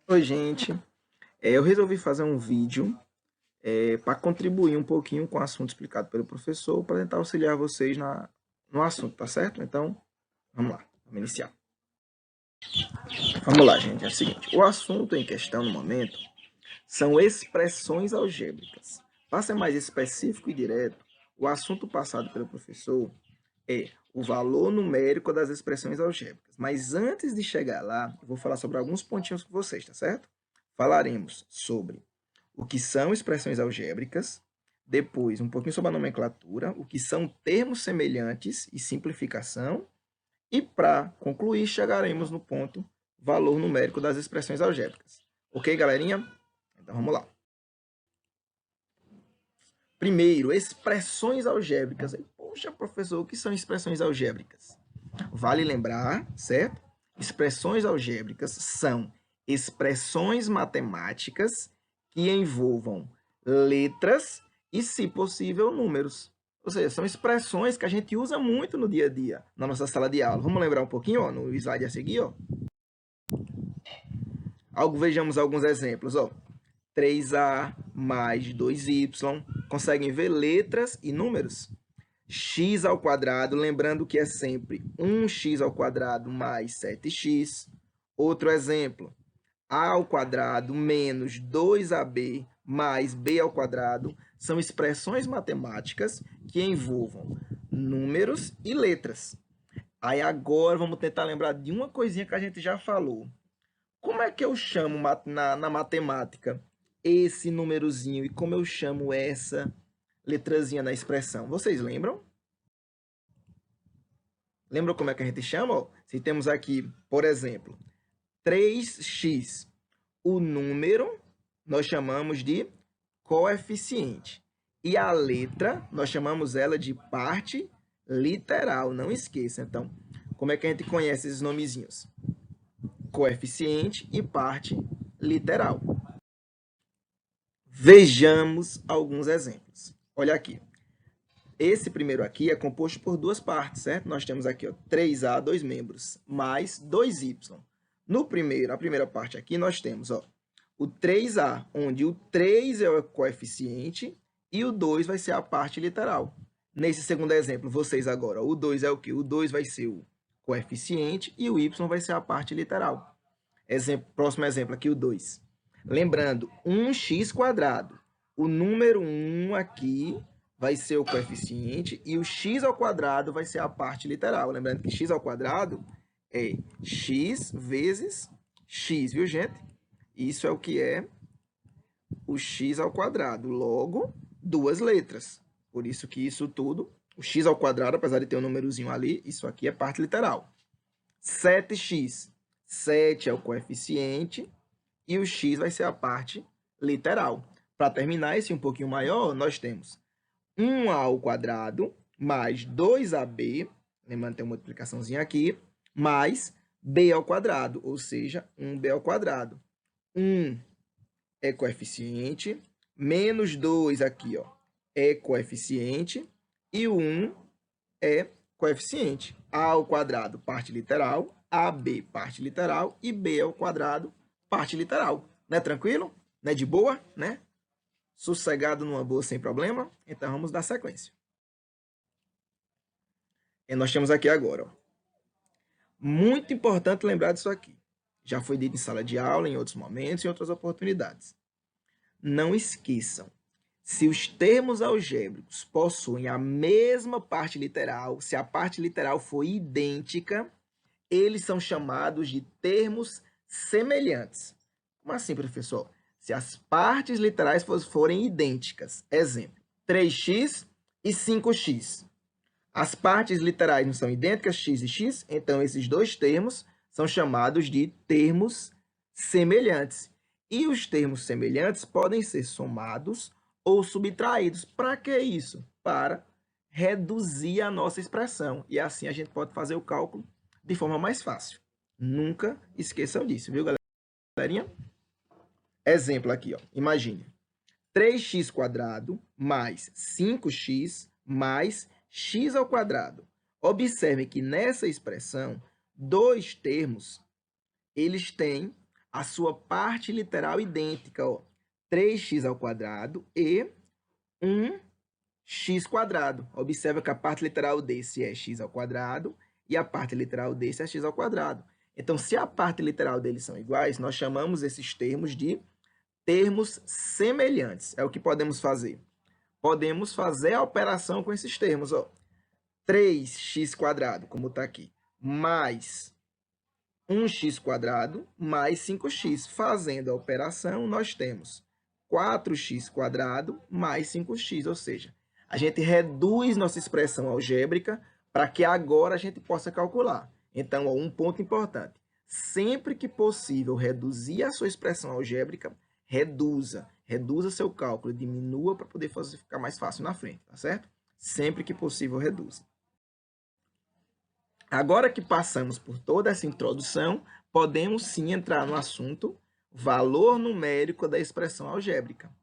Oi, gente. Eu resolvi fazer um vídeo para contribuir um pouquinho com o assunto explicado pelo professor, para tentar auxiliar vocês no assunto, tá certo? Então, vamos lá, vamos iniciar. Vamos lá, gente. É o seguinte: o assunto em questão no momento são expressões algébricas. Para ser mais específico e direto, o assunto passado pelo professor é o valor numérico das expressões algébricas. Mas antes de chegar lá, eu vou falar sobre alguns pontinhos com vocês, tá certo? Falaremos sobre o que são expressões algébricas, depois um pouquinho sobre a nomenclatura, o que são termos semelhantes e simplificação, e para concluir, chegaremos no ponto valor numérico das expressões algébricas. Ok, galerinha? Então vamos lá. Primeiro, expressões algébricas. Poxa, professor, o que são expressões algébricas? Vale lembrar, certo? Expressões algébricas são expressões matemáticas que envolvam letras e, se possível, números. Ou seja, são expressões que a gente usa muito no dia a dia, na nossa sala de aula. Vamos lembrar um pouquinho, ó, no slide a seguir, ó. Vejamos alguns exemplos, ó. 3A mais 2Y. Conseguem ver letras e números? X ao quadrado, lembrando que é sempre 1x ao quadrado mais 7x. Outro exemplo, a ao quadrado menos 2ab mais b ao quadrado são expressões matemáticas que envolvam números e letras. Aí agora vamos tentar lembrar de uma coisinha que a gente já falou. Como é que eu chamo na matemática esse númerozinho e como eu chamo essa letrazinha na expressão? Vocês lembram? Lembra como é que a gente chama? Ó, se temos aqui, por exemplo, 3x, o número nós chamamos de coeficiente. E a letra, nós chamamos ela de parte literal, não esqueça. Então, como é que a gente conhece esses nomezinhos? Coeficiente e parte literal. Vejamos alguns exemplos. Olha aqui. Esse primeiro aqui é composto por duas partes, certo? Nós temos aqui, ó, 3A, dois membros, mais 2Y. No primeiro, a primeira parte aqui, nós temos, ó, o 3A, onde o 3 é o coeficiente e o 2 vai ser a parte literal. Nesse segundo exemplo, vocês agora, o 2 é o quê? O 2 vai ser o coeficiente e o Y vai ser a parte literal. Próximo exemplo aqui, o 2. Lembrando, 1x². O número 1 aqui vai ser o coeficiente e o x ao quadrado vai ser a parte literal. Lembrando que x ao quadrado é x vezes x, viu, gente? Isso é o que é o x ao quadrado. Logo, duas letras. Por isso que isso tudo, o x ao quadrado, apesar de ter um númerozinho ali, isso aqui é parte literal. 7x. 7 é o coeficiente e o x vai ser a parte literal. Para terminar esse um pouquinho maior, nós temos 1a ao quadrado mais 2ab, lembrando que tem uma multiplicaçãozinha aqui, mais b ao quadrado, ou seja, 1b ao quadrado. 1 é coeficiente, menos 2 aqui, ó, é coeficiente, e o 1 é coeficiente. A ao quadrado, parte literal, AB, parte literal, e B ao quadrado, parte literal. Não é tranquilo? Não é de boa, né? Sossegado numa boa, sem problema? Então, vamos dar sequência. E nós temos aqui agora, ó, muito importante lembrar disso aqui. Já foi dito em sala de aula, em outros momentos, em outras oportunidades. Não esqueçam, se os termos algébricos possuem a mesma parte literal, se a parte literal for idêntica, eles são chamados de termos semelhantes. Como assim, professor? Se as partes literais forem idênticas. Exemplo, 3x e 5x. As partes literais não são idênticas, x e x, então esses dois termos são chamados de termos semelhantes. E os termos semelhantes podem ser somados ou subtraídos. Para que isso? Para reduzir a nossa expressão. E assim a gente pode fazer o cálculo de forma mais fácil. Nunca esqueçam disso, viu, galerinha? Exemplo aqui, ó. Imagine. 3x² mais 5x mais x ao quadrado. Observe que nessa expressão, dois termos, eles têm a sua parte literal idêntica, ó, 3x ao quadrado e 1x quadrado. Observa que a parte literal desse é x ao quadrado e a parte literal desse é x ao quadrado. Então, se a parte literal deles são iguais, nós chamamos esses termos de termos semelhantes. É o que podemos fazer. Podemos fazer a operação com esses termos, ó. 3x quadrado, como está aqui, mais 1x quadrado mais 5x. Fazendo a operação, nós temos 4x quadrado mais 5x, ou seja, a gente reduz nossa expressão algébrica para que agora a gente possa calcular. Então, ó, um ponto importante. Sempre que possível reduzir a sua expressão algébrica, reduza seu cálculo, diminua para poder ficar mais fácil na frente, tá certo? Sempre que possível, reduza. Agora que passamos por toda essa introdução, podemos sim entrar no assunto valor numérico da expressão algébrica.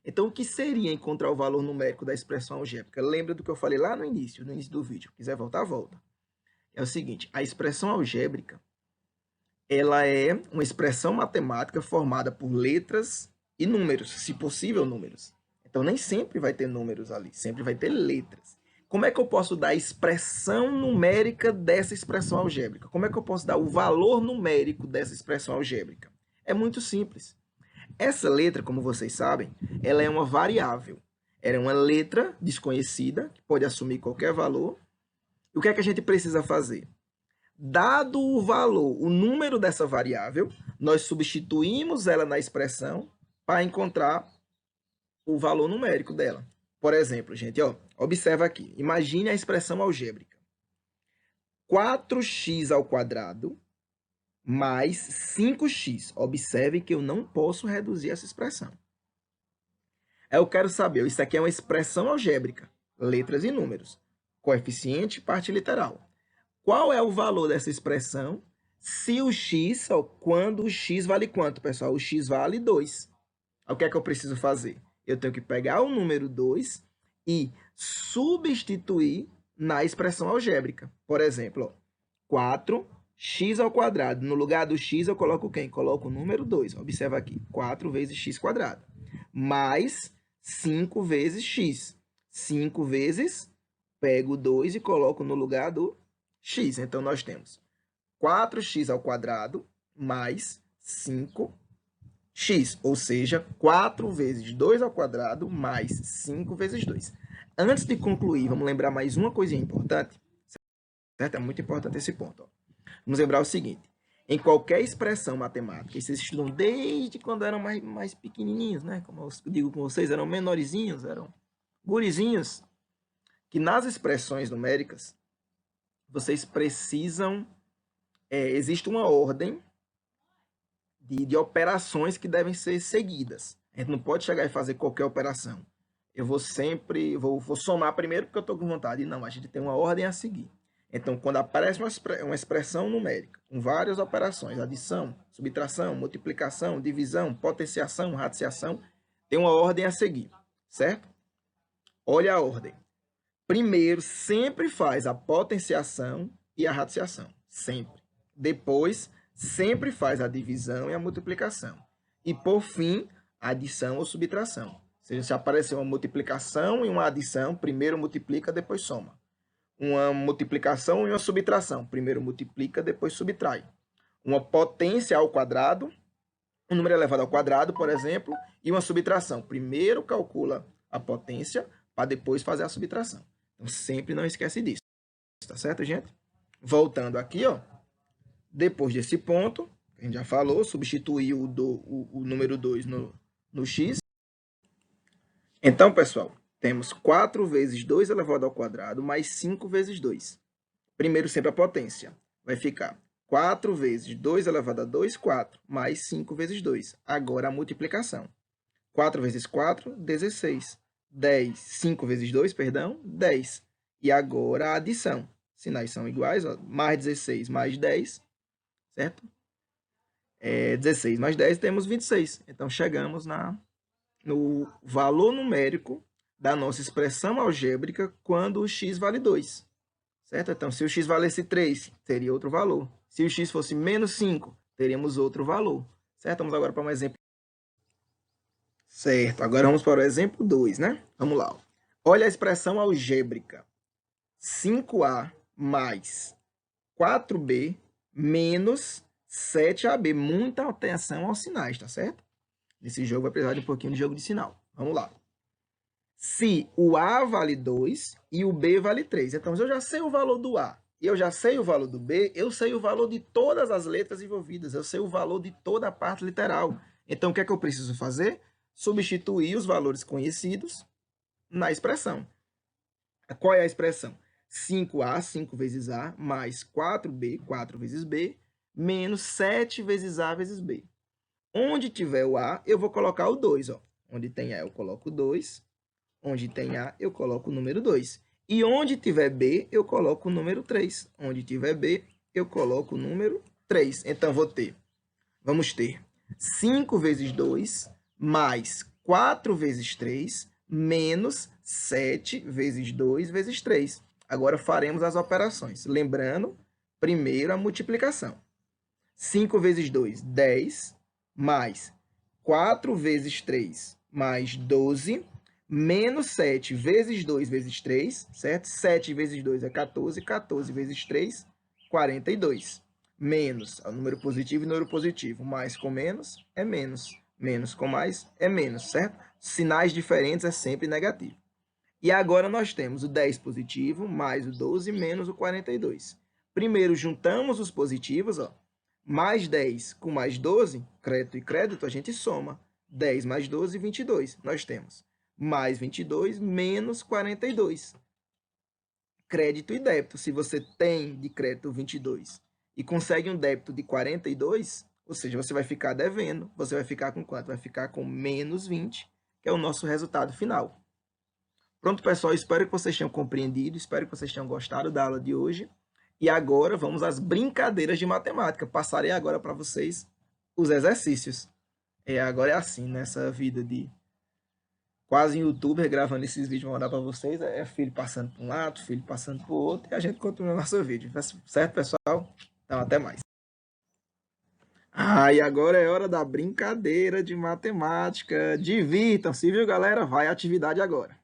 Então, o que seria encontrar o valor numérico da expressão algébrica? Lembra do que eu falei lá no início do vídeo. Se quiser voltar, volta. É o seguinte, a expressão algébrica, ela é uma expressão matemática formada por letras e números, se possível, números. Então, nem sempre vai ter números ali, sempre vai ter letras. Como é que eu posso dar a expressão numérica dessa expressão algébrica? Como é que eu posso dar o valor numérico dessa expressão algébrica? É muito simples. Essa letra, como vocês sabem, ela é uma variável. Ela é uma letra desconhecida, que pode assumir qualquer valor. E o que é que a gente precisa fazer? Dado o valor, o número dessa variável, nós substituímos ela na expressão para encontrar o valor numérico dela. Por exemplo, gente, ó, observa aqui. Imagine a expressão algébrica. 4x ao quadrado mais 5x. Observe que eu não posso reduzir essa expressão. Eu quero saber, isso aqui é uma expressão algébrica, letras e números, coeficiente, parte literal. Qual é o valor dessa expressão se o x, ó, quando o x vale quanto, pessoal? O x vale 2. O que é que eu preciso fazer? Eu tenho que pegar o número 2 e substituir na expressão algébrica. Por exemplo, ó, 4x ao quadrado. No lugar do x, eu coloco quem? Coloco o número 2. Observa aqui, 4 vezes x quadrado. Mais 5 vezes x. 5 vezes, pego o 2 e coloco no lugar do x. Então, nós temos 4x ao quadrado mais 5x, ou seja, 4 vezes 2 ao quadrado mais 5 vezes 2. Antes de concluir, vamos lembrar mais uma coisinha importante, certo? É muito importante esse ponto. Ó. Vamos lembrar o seguinte, em qualquer expressão matemática, e vocês estudam desde quando eram mais pequenininhos, né? Como eu digo com vocês, eram menorzinhos, eram gurizinhos, que nas expressões numéricas, vocês precisam, existe uma ordem de operações que devem ser seguidas. A gente não pode chegar e fazer qualquer operação. Eu vou sempre, vou somar primeiro porque eu estou com vontade. Não, a gente tem uma ordem a seguir. Então, quando aparece uma expressão numérica com várias operações, adição, subtração, multiplicação, divisão, potenciação, radiciação, tem uma ordem a seguir, certo? Olha a ordem. Primeiro, sempre faz a potenciação e a radiciação, sempre. Depois, sempre faz a divisão e a multiplicação. E, por fim, a adição ou subtração. Ou seja, se aparecer uma multiplicação e uma adição, primeiro multiplica, depois soma. Uma multiplicação e uma subtração. Primeiro multiplica, depois subtrai. Uma potência ao quadrado, um número elevado ao quadrado, por exemplo, e uma subtração. Primeiro calcula a potência, para depois fazer a subtração. Então, sempre não esquece disso. Tá certo, gente? Voltando aqui, ó. Depois desse ponto, a gente já falou, substituir o número 2 no x. Então, pessoal, temos 4 vezes 2 elevado ao quadrado mais 5 vezes 2. Primeiro, sempre a potência. Vai ficar 4 vezes 2 elevado a 2, 4, mais 5 vezes 2. Agora, a multiplicação. 4 vezes 4, 16. 10, 5 vezes 2, perdão, 10. E agora a adição. Sinais são iguais, ó, mais 16 mais 10, certo? 16 mais 10, temos 26. Então, chegamos no valor numérico da nossa expressão algébrica quando o x vale 2, certo? Então, se o x valesse 3, teria outro valor. Se o x fosse menos 5, teríamos outro valor, Certo? Vamos agora para um exemplo. Certo, agora vamos para o exemplo 2, né? Vamos lá. Olha a expressão algébrica. 5A mais 4B menos 7AB. Muita atenção aos sinais, tá certo? Nesse jogo vai precisar de um pouquinho de jogo de sinal. Vamos lá. Se o A vale 2 e o B vale 3. Então, se eu já sei o valor do A e eu já sei o valor do B, eu sei o valor de todas as letras envolvidas. Eu sei o valor de toda a parte literal. Então, o que é que eu preciso fazer? Substituir os valores conhecidos na expressão. Qual é a expressão? 5A, 5 vezes A, mais 4B, 4 vezes B, menos 7 vezes A vezes B. Onde tiver o A, eu vou colocar o 2. Ó. Onde tem A, eu coloco o 2. Onde tem A, eu coloco o número 2. E onde tiver B, eu coloco o número 3. Onde tiver B, eu coloco o número 3. Então, vamos ter 5 vezes 2, mais 4 vezes 3, menos 7 vezes 2 vezes 3. Agora, faremos as operações. Lembrando, primeiro a multiplicação. 5 vezes 2, 10, mais 4 vezes 3, mais 12, menos 7 vezes 2 vezes 3, certo? 7 vezes 2 é 14, 14 vezes 3, 42. Menos, o número positivo e número positivo. Mais com menos é menos. Menos com mais é menos, certo? Sinais diferentes é sempre negativo. E agora nós temos o 10 positivo, mais o 12, menos o 42. Primeiro, juntamos os positivos, ó. Mais 10 com mais 12, crédito e crédito, a gente soma. 10 mais 12, 22. Nós temos mais 22 menos 42. Crédito e débito. Se você tem de crédito 22 e consegue um débito de 42, ou seja, você vai ficar devendo. Você vai ficar com quanto? Vai ficar com menos 20, que é o nosso resultado final. Pronto, pessoal, espero que vocês tenham compreendido, espero que vocês tenham gostado da aula de hoje. E agora vamos às brincadeiras de matemática. Passarei agora para vocês os exercícios. Agora é assim, nessa vida de quase youtuber gravando esses vídeos, vou mandar para vocês. É filho passando para um lado, filho passando para o outro, e a gente continua nosso vídeo. Certo, pessoal? Então, até mais. E agora é hora da brincadeira de matemática. Divirtam-se, viu, galera? Vai à atividade agora.